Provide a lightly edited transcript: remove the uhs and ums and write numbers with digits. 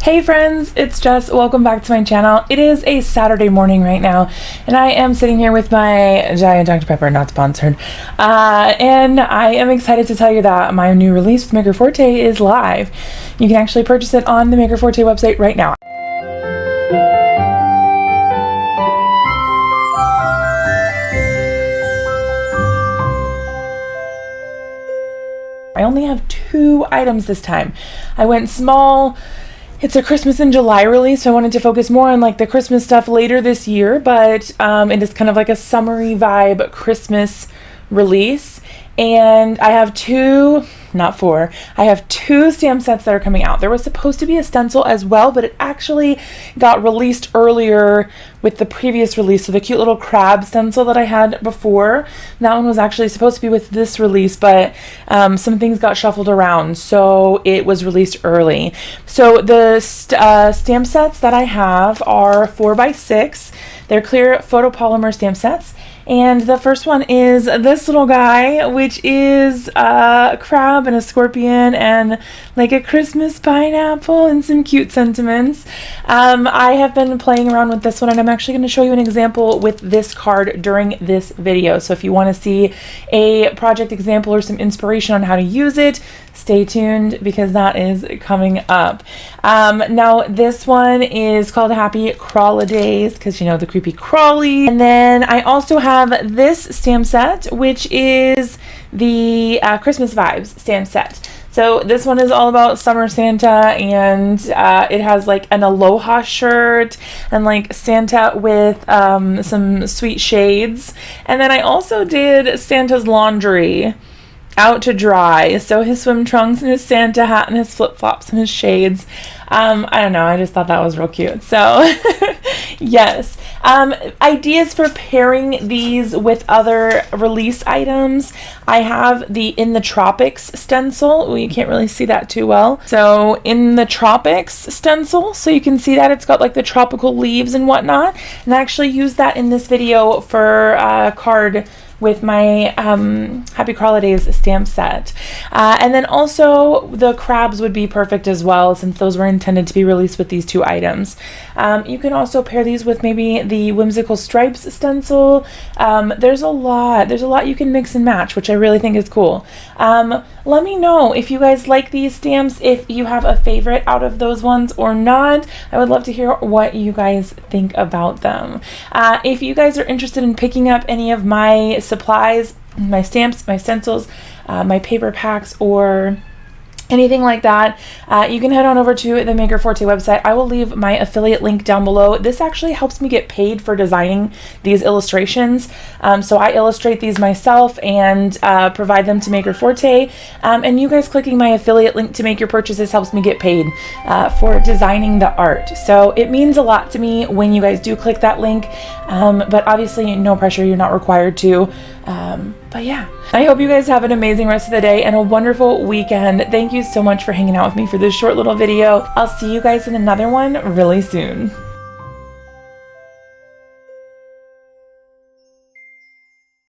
Hey friends, it's Jess. Welcome back to my channel. It is a Saturday morning right now, and I am sitting here with my giant Dr. Pepper, not sponsored. And I am excited to tell you that my new release with Maker Forte is live. You can actually purchase it on the Maker Forte website right now. I only have 2 items this time. I went small. It's a Christmas in July release, so I wanted to focus more on like the Christmas stuff later this year, but it is kind of like a summery vibe Christmas release. And I have 2, not 4, I have 2 stamp sets that are coming out. There was supposed to be a stencil as well, but it actually got released earlier with the previous release. So the cute little crab stencil that I had before, that one was actually supposed to be with this release, but some things got shuffled around, so it was released early. So the stamp sets that I have are 4x6. They're clear photopolymer stamp sets. And the first one is this little guy, which is a crab and a scorpion and like a Christmas pineapple and some cute sentiments. I have been playing around with this one, and I'm actually going to show you an example with this card during this video. So if you want to see a project example or some inspiration on how to use it, stay tuned because that is coming up. Now this one is called Happy Crawlidays because you know the creepy crawly. And then I also have this stamp set, which is the Christmas Vibes stamp set. So this one is all about Summer Santa, and it has like an aloha shirt and like Santa with some sweet shades. And then I also did Santa's laundry out to dry, so his swim trunks and his Santa hat and his flip-flops and his shades. I don't know, I just thought that was real cute. So yes, ideas for pairing these with other release items. I have the In the Tropics stencil. Well, you can't really see that too well. So In the Tropics stencil, so you can see that it's got like the tropical leaves and whatnot, and I actually used that in this video for a card with my Happy Crawlidays stamp set. And then also the crabs would be perfect as well, since those were intended to be released with these 2 items. You can also pair these with maybe the Whimsical Stripes stencil. There's a lot you can mix and match, which I really think is cool. Let me know if you guys like these stamps, if you have a favorite out of those ones or not. I would love to hear what you guys think about them. If you guys are interested in picking up any of my supplies, my stamps, my stencils, my paper packs, or anything like that, you can head on over to the Maker Forte website. I will leave my affiliate link down below. This actually helps me get paid for designing these illustrations. So I illustrate these myself and provide them to Maker Forte. And you guys clicking my affiliate link to make your purchases helps me get paid for designing the art. So it means a lot to me when you guys do click that link. But obviously no pressure, you're not required to. But yeah, I hope you guys have an amazing rest of the day and a wonderful weekend. Thank you so much for hanging out with me for this short little video. I'll see you guys in another one really soon.